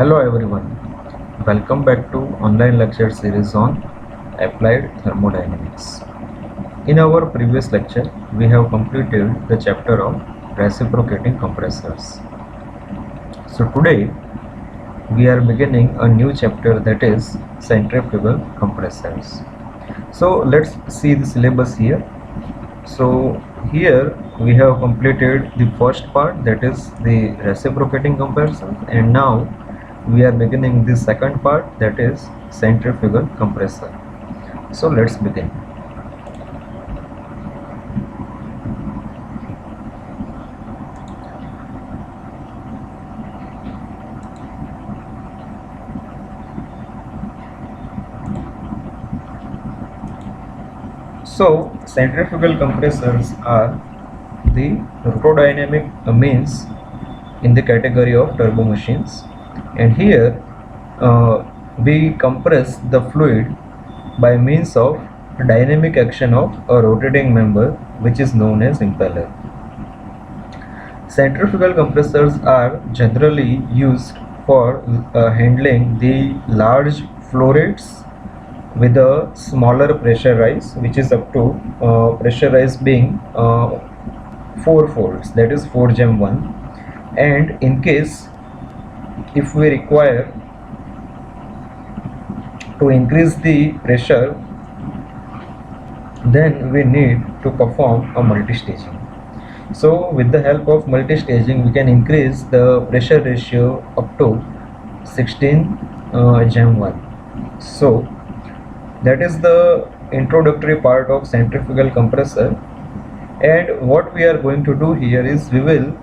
Hello everyone, welcome back to online lecture series on applied thermodynamics. In our previous lecture, we have completed the chapter of reciprocating compressors. So today we are beginning a new chapter, that is centrifugal compressors. So let's see the syllabus here. So here we have completed the first part, that is the reciprocating compressor, and now we are beginning the second part, that is centrifugal compressor. So let's begin. So centrifugal compressors are the rotodynamic means in the category of turbo machines, and here we compress the fluid by means of dynamic action of a rotating member, which is known as impeller. Centrifugal compressors are generally used for handling the large flow rates with a smaller pressure rise, which is up to pressure rise being 4 folds, that is 4 gem 1. And in case if we require to increase the pressure, then we need to perform a multi-staging. So with the help of multi-staging, we can increase the pressure ratio up to 16 gem 1. So that is the introductory part of centrifugal compressor, and what we are going to do here is we will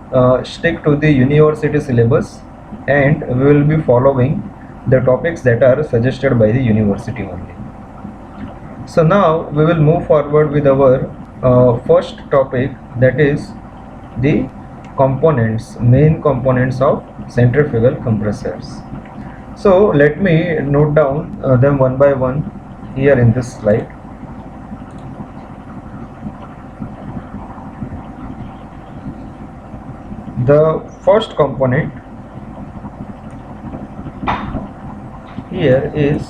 stick to the university syllabus, and we will be following the topics that are suggested by the university only. So now we will move forward with our first topic, that is the main components of centrifugal compressors. So let me note down them one by one here in this slide. The first component here is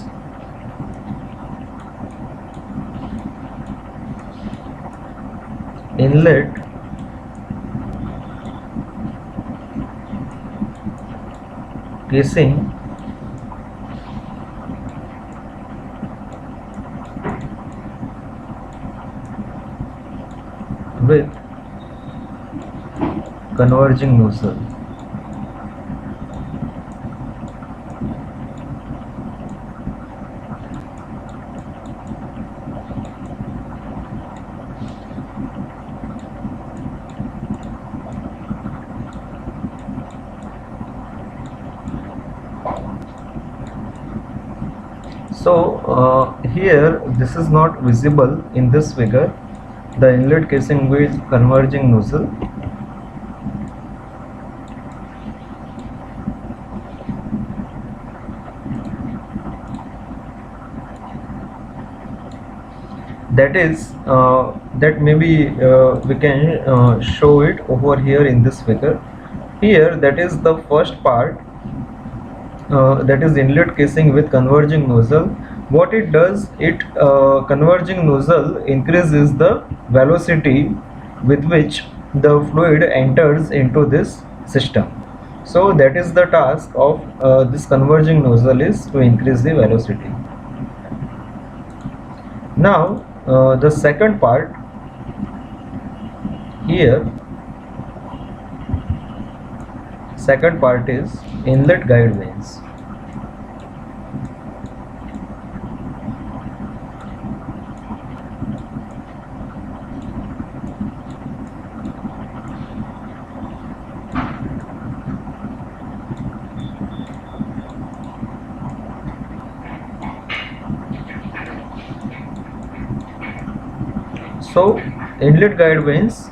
inlet casing with converging nozzle. So here this is not visible in this figure, the inlet casing with converging nozzle. That is that maybe we can show it over here in this figure. Here that is the first part, that is inlet casing with converging nozzle. What it does, it converging nozzle increases the velocity with which the fluid enters into this system. So that is the task of this converging nozzle, is to increase the velocity. Now the second part here, second part is inlet guide vanes. So inlet guide vanes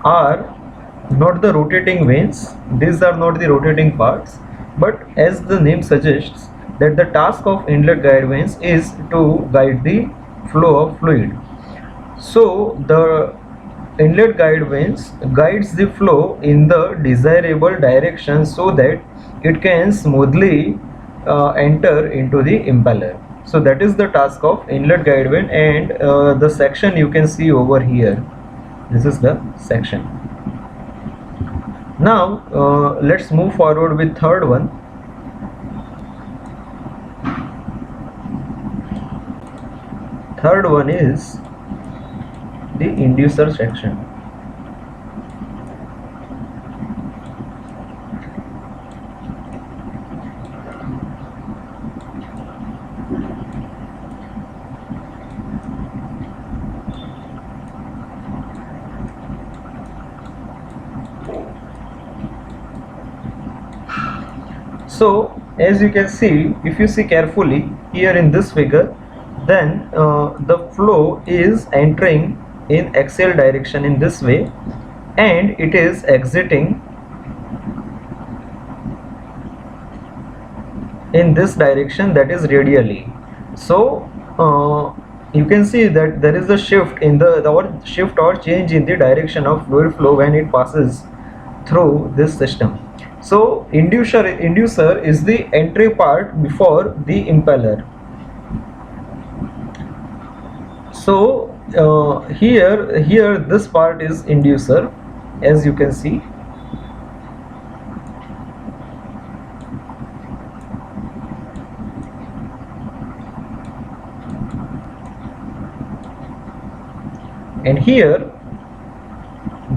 are not the rotating vanes, these are not the rotating parts, but as the name suggests, that the task of inlet guide vanes is to guide the flow of fluid. So the inlet guide vanes guides the flow in the desirable direction, so that it can smoothly enter into the impeller. So that is the task of inlet guide vane, and the section you can see over here. This is the section. Now let's move forward with third one. Third one is the inducer section. So as you can see, if you see carefully here in this figure, then the flow is entering in axial direction in this way, and it is exiting in this direction, that is radially. So you can see that there is a shift in the shift or change in the direction of fluid flow when it passes through this system. So inducer is the entry part before the impeller. So here this part is inducer, as you can see. And here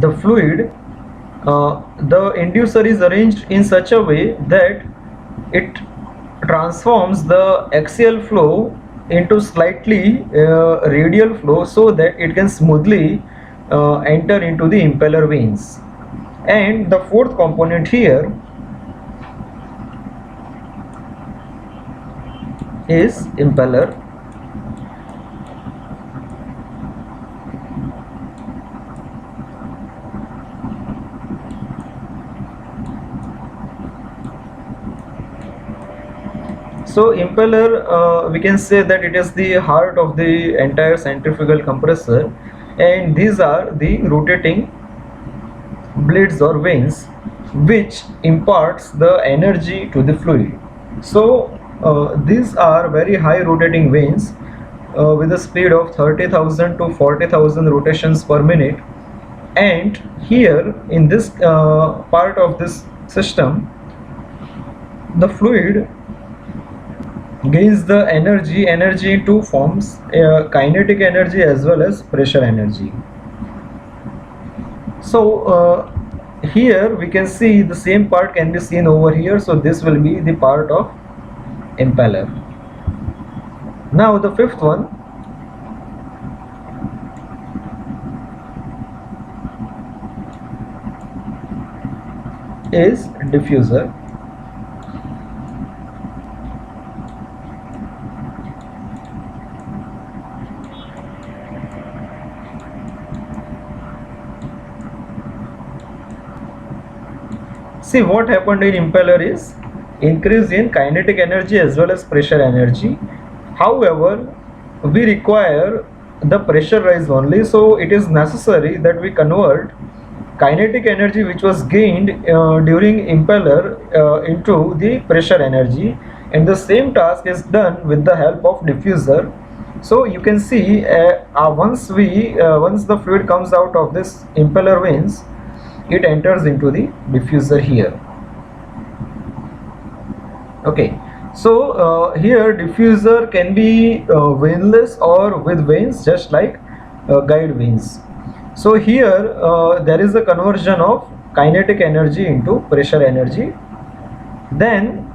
the fluid, the inducer is arranged in such a way that it transforms the axial flow into slightly radial flow, so that it can smoothly enter into the impeller vanes. And the fourth component here is impeller. So impeller, we can say that it is the heart of the entire centrifugal compressor, and these are the rotating blades or vanes which imparts the energy to the fluid. So these are very high rotating vanes with a speed of 30,000 to 40,000 rotations per minute, and here in this part of this system, the fluid gains the energy in two forms, kinetic energy as well as pressure energy. So here we can see the same part can be seen over here. So this will be the part of impeller. Now the fifth one is diffuser. See, what happened in impeller is increase in kinetic energy as well as pressure energy. However, we require the pressure rise only, so it is necessary that we convert kinetic energy which was gained during impeller into the pressure energy, and the same task is done with the help of diffuser. So you can see once the fluid comes out of this impeller vanes, it enters into the diffuser here. Okay, so here diffuser can be vaneless or with vanes, just like guide vanes. So here there is a conversion of kinetic energy into pressure energy. Then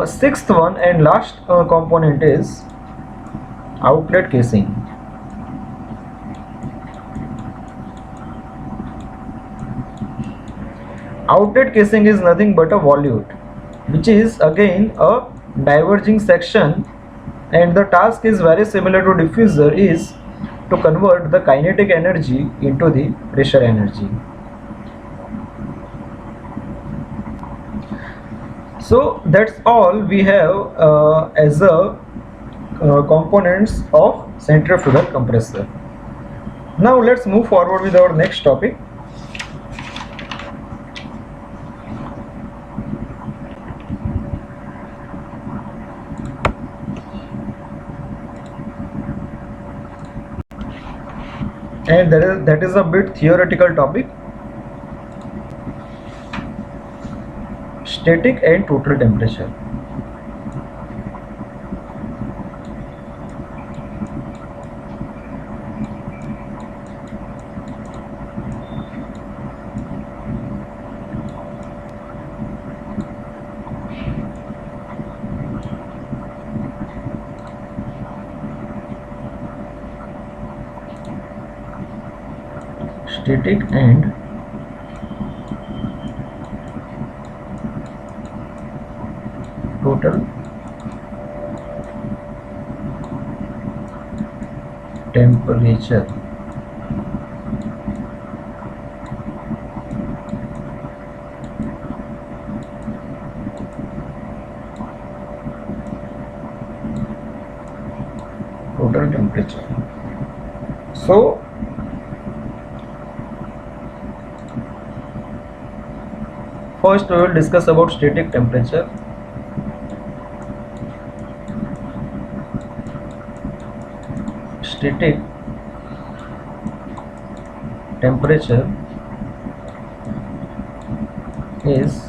sixth one and last component is outlet casing. Outlet casing is nothing but a volute, which is again a diverging section, and the task is very similar to diffuser, is to convert the kinetic energy into the pressure energy. So that's all we have as a components of centrifugal compressor. Now let's move forward with our next topic. and that is a bit theoretical topic. Static and total temperature. Static and total temperature. Total temperature. So first we will discuss about static temperature. Static temperature is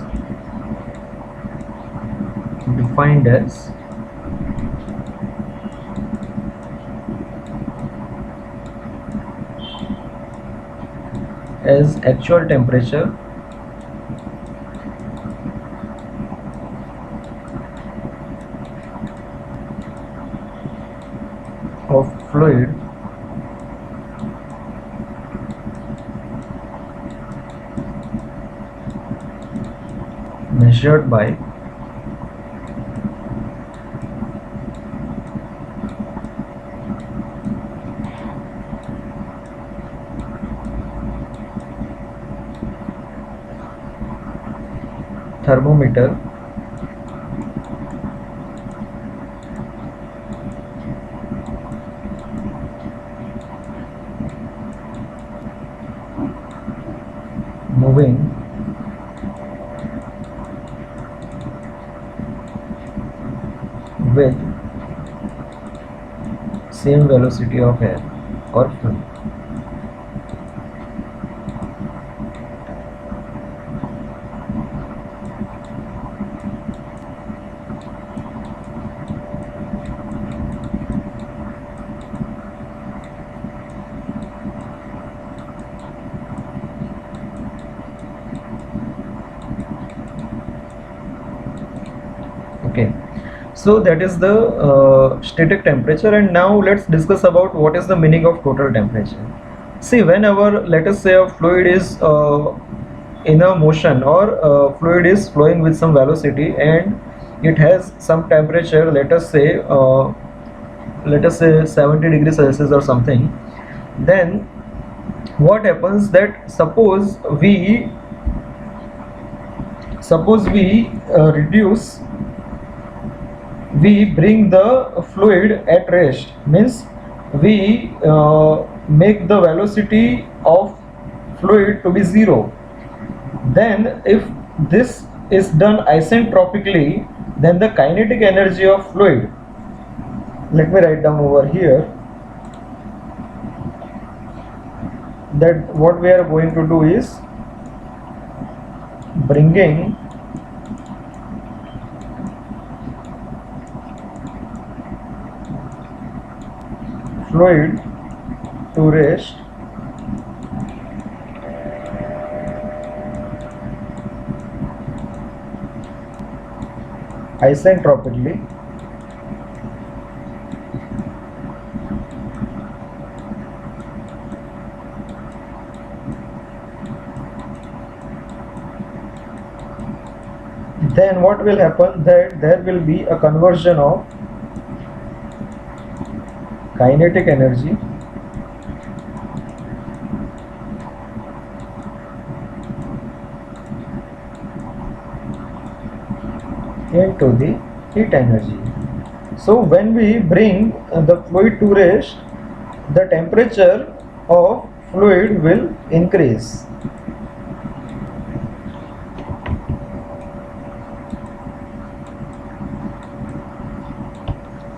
defined as actual temperature of fluid measured by thermometer moving with same velocity of air or fluid. Okay, so that is the static temperature, and now let's discuss about what is the meaning of total temperature. See, whenever, let us say, a fluid is in a motion, or fluid is flowing with some velocity and it has some temperature, let us say 70 degrees Celsius or something, then what happens that suppose we reduce, we bring the fluid at rest, means we make the velocity of fluid to be zero. Then if this is done isentropically, then the kinetic energy of fluid, let me write down over here, that what we are going to do is bringing fluid to rest isentropically then what will happen, that there will be a conversion of kinetic energy into the heat energy. So when we bring the fluid to rest, the temperature of fluid will increase.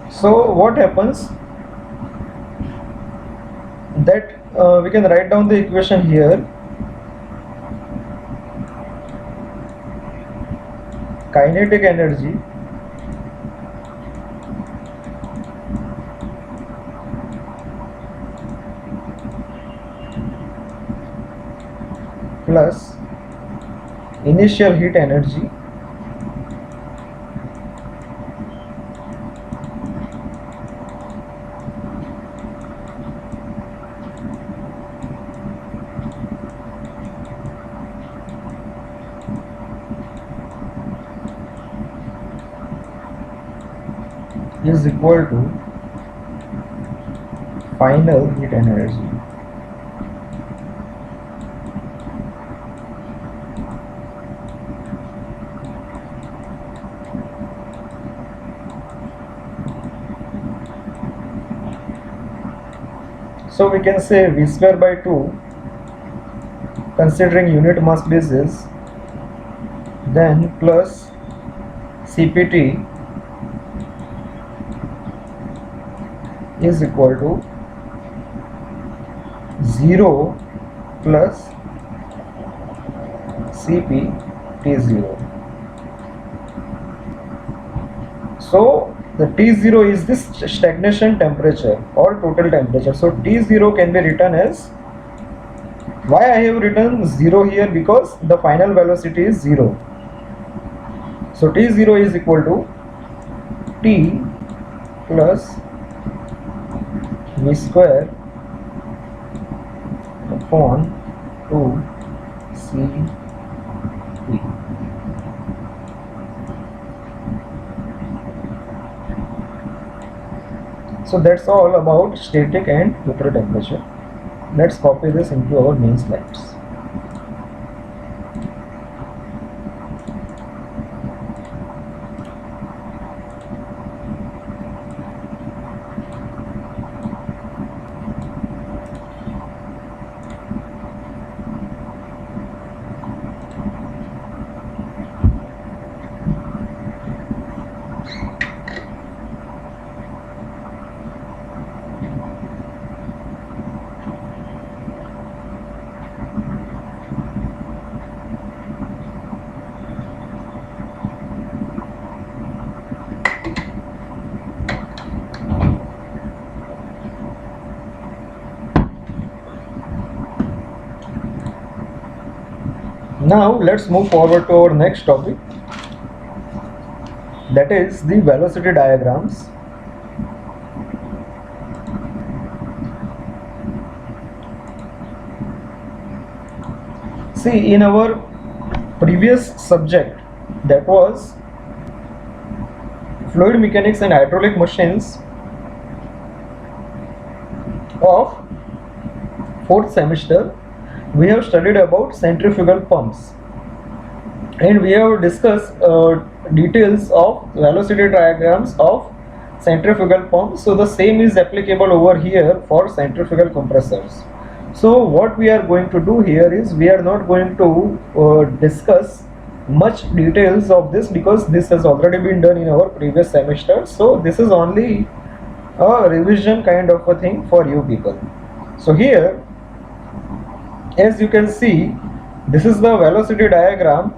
So what happens, that we can write down the equation here. Kinetic energy plus initial heat energy is equal to final heat energy. So we can say V square by 2, considering unit mass basis, then plus CPT is equal to 0 plus Cp T0. So the T0 is this stagnation temperature or total temperature. So T0 can be written as, why I have written 0 here, because the final velocity is 0. So T0 is equal to T plus V square upon 2 Cp. So that's all about static and total temperature. Let's copy this into our main slides. Now let's move forward to our next topic, that is the velocity diagrams. See, in our previous subject, that was fluid mechanics and hydraulic machines of 4th semester, we have studied about centrifugal pumps and we have discussed details of velocity diagrams of centrifugal pumps. So the same is applicable over here for centrifugal compressors. So what we are going to do here is, we are not going to discuss much details of this, because this has already been done in our previous semester. So this is only a revision kind of a thing for you people. So here, as you can see, this is the velocity diagram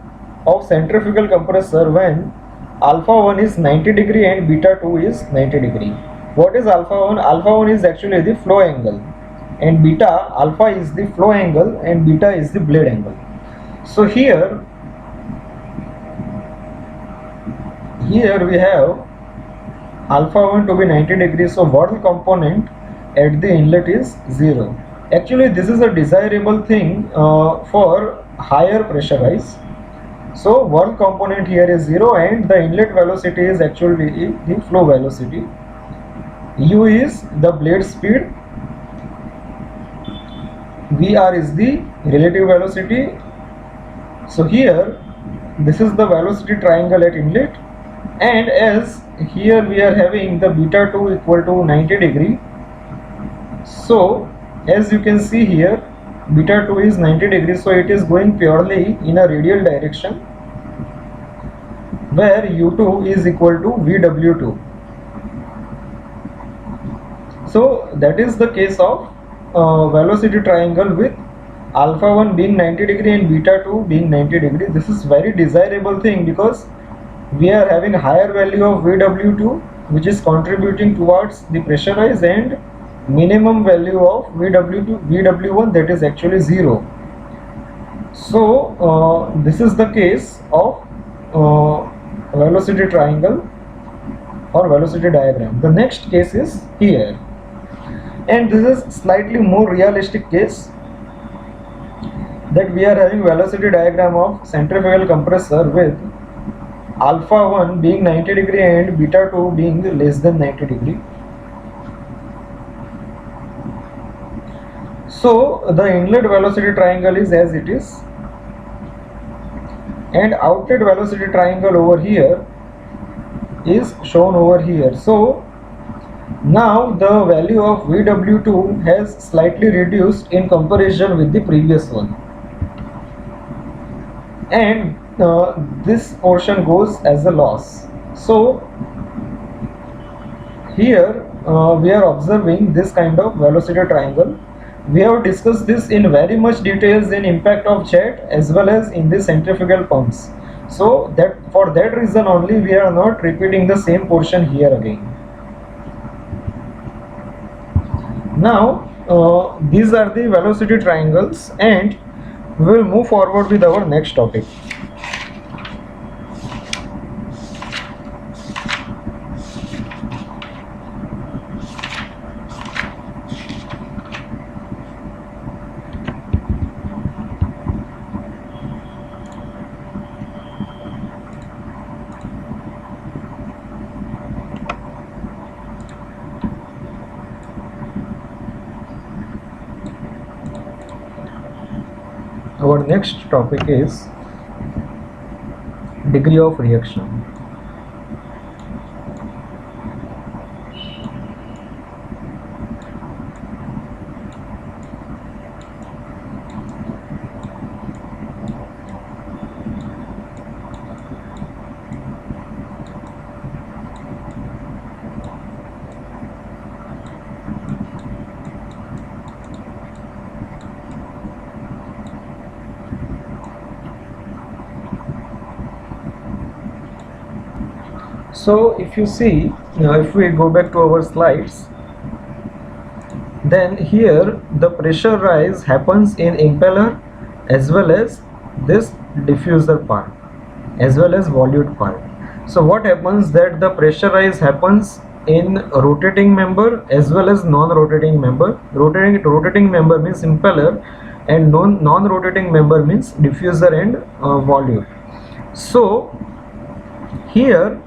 of centrifugal compressor when alpha 1 is 90 degree and beta 2 is 90 degree. What is alpha 1? Alpha 1 is actually the flow angle, and beta, alpha is the flow angle and beta is the blade angle. So here we have alpha 1 to be 90 degrees, so work component at the inlet is 0. Actually this is a desirable thing for higher pressurized. So work component here is 0 and the inlet velocity is actually the flow velocity. U is the blade speed, Vr is the relative velocity. So here this is the velocity triangle at inlet, and as here we are having the beta 2 equal to 90 degree. So as you can see here, beta 2 is 90 degrees, so it is going purely in a radial direction, where U2 is equal to VW2. So that is the case of velocity triangle with alpha 1 being 90 degree and beta 2 being 90 degree. This is very desirable thing because we are having higher value of VW2 which is contributing towards the pressure rise, and minimum value of VW1 that is actually 0. So this is the case of velocity triangle or velocity diagram. The next case is here, and this is slightly more realistic case, that we are having velocity diagram of centrifugal compressor with alpha 1 being 90 degree and beta 2 being less than 90 degree. So the inlet velocity triangle is as it is, and outlet velocity triangle over here is shown over here. So now the value of VW2 has slightly reduced in comparison with the previous one, and this portion goes as a loss. So here we are observing this kind of velocity triangle. We have discussed this in very much details in impact of jet as well as in the centrifugal pumps. So that for that reason only we are not repeating the same portion here again. Now these are the velocity triangles, and we will move forward with our next topic. Our next topic is degree of reaction. So if you see, if we go back to our slides, then here the pressure rise happens in impeller as well as this diffuser part as well as volute part. So what happens that the pressure rise happens in rotating member as well as non-rotating member. Rotating member means impeller, and non-rotating member means diffuser and volute. So here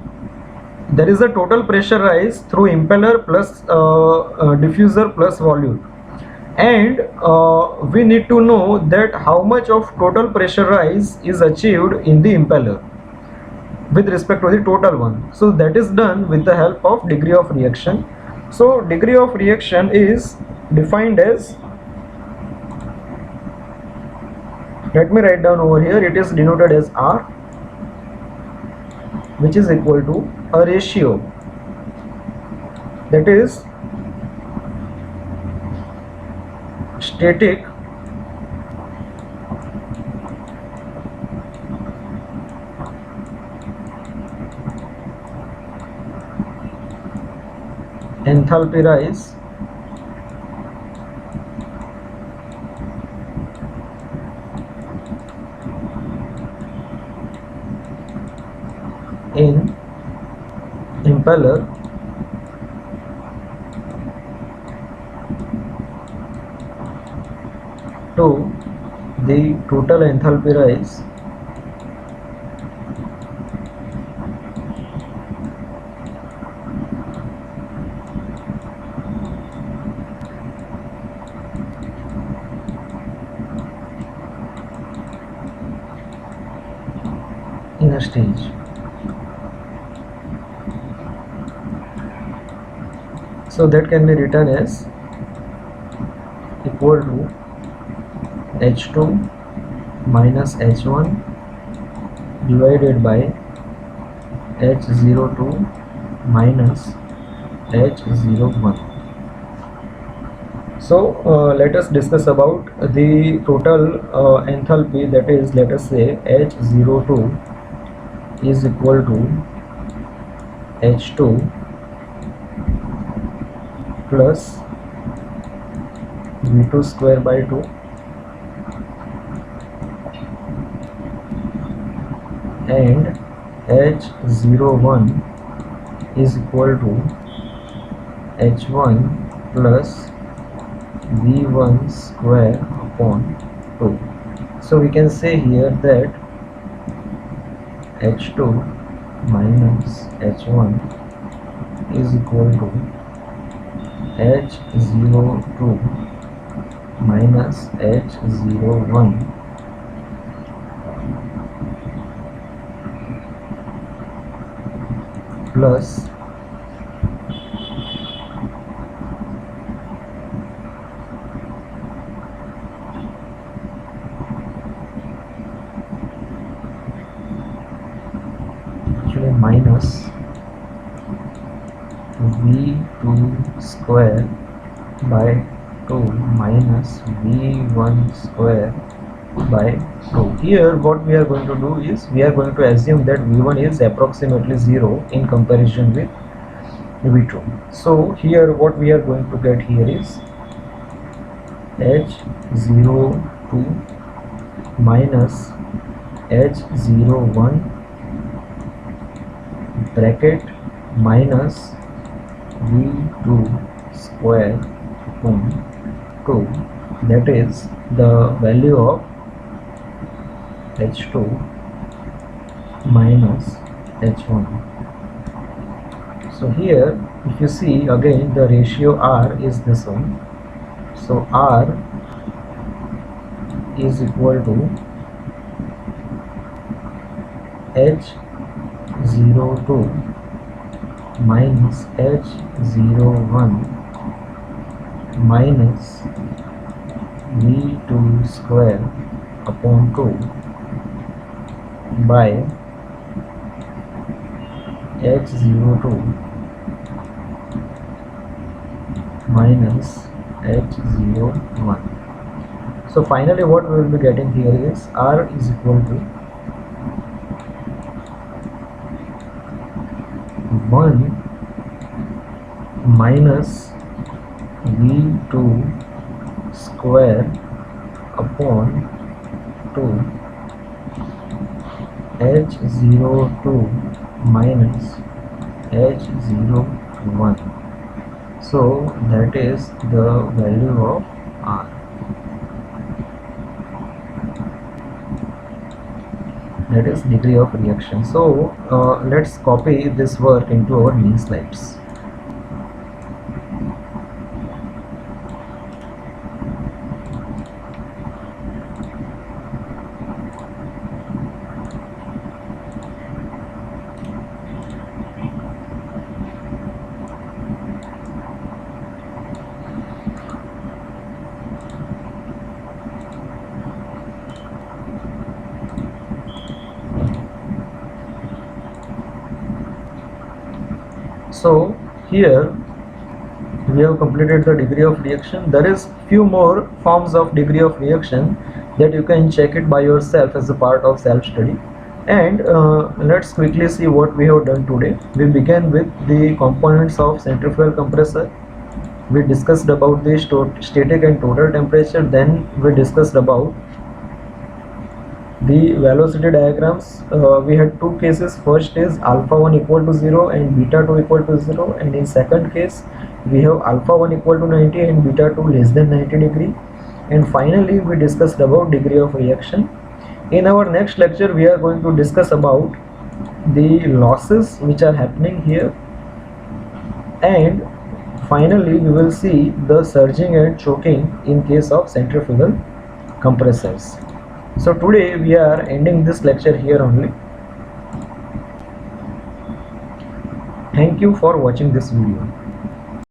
there is a total pressure rise through impeller plus diffuser plus volute, and we need to know that how much of total pressure rise is achieved in the impeller with respect to the total one. So that is done with the help of degree of reaction. So degree of reaction is defined as, let me write down over here, it is denoted as R, which is equal to a ratio, that is static enthalpy rise in impeller to the total enthalpy rise in a stage. So that can be written as equal to H2 minus H1 divided by H02 minus H01. So let us discuss about the total enthalpy, that is, let us say H02 is equal to H2 plus V2 square by 2 and H01 is equal to H1 plus V1 square upon 2. So we can say here that H2 minus H1 is equal to H02 minus H01 plus minus V2 square by 2 minus V1 square by 2. Here what we are going to do is we are going to assume that V1 is approximately 0 in comparison with V2. So here what we are going to get here is H02 minus H01 bracket minus V2 square upon 2, that is the value of H2 minus H1. So here if you see again the ratio R is this one. So R is equal to H02 minus H01 minus V2 square upon 2 by H02 minus H01. So finally what we will be getting here is R is equal to 1 minus V2 square upon 2 H02 minus H01. So that is the value of R. That is degree of reaction. So let's copy this work into our main slides. So here we have completed the degree of reaction. There is few more forms of degree of reaction that you can check it by yourself as a part of self-study. And let's quickly see what we have done today. We began with the components of centrifugal compressor. We discussed about the static and total temperature. Then we discussed about the velocity diagrams. We had two cases. First is alpha 1 equal to 0 and beta 2 equal to 0, and in second case we have alpha 1 equal to 90 and beta 2 less than 90 degree. And finally we discussed about degree of reaction. In our next lecture we are going to discuss about the losses which are happening here, and finally we will see the surging and choking in case of centrifugal compressors. So today we are ending this lecture here only. Thank you for watching this video.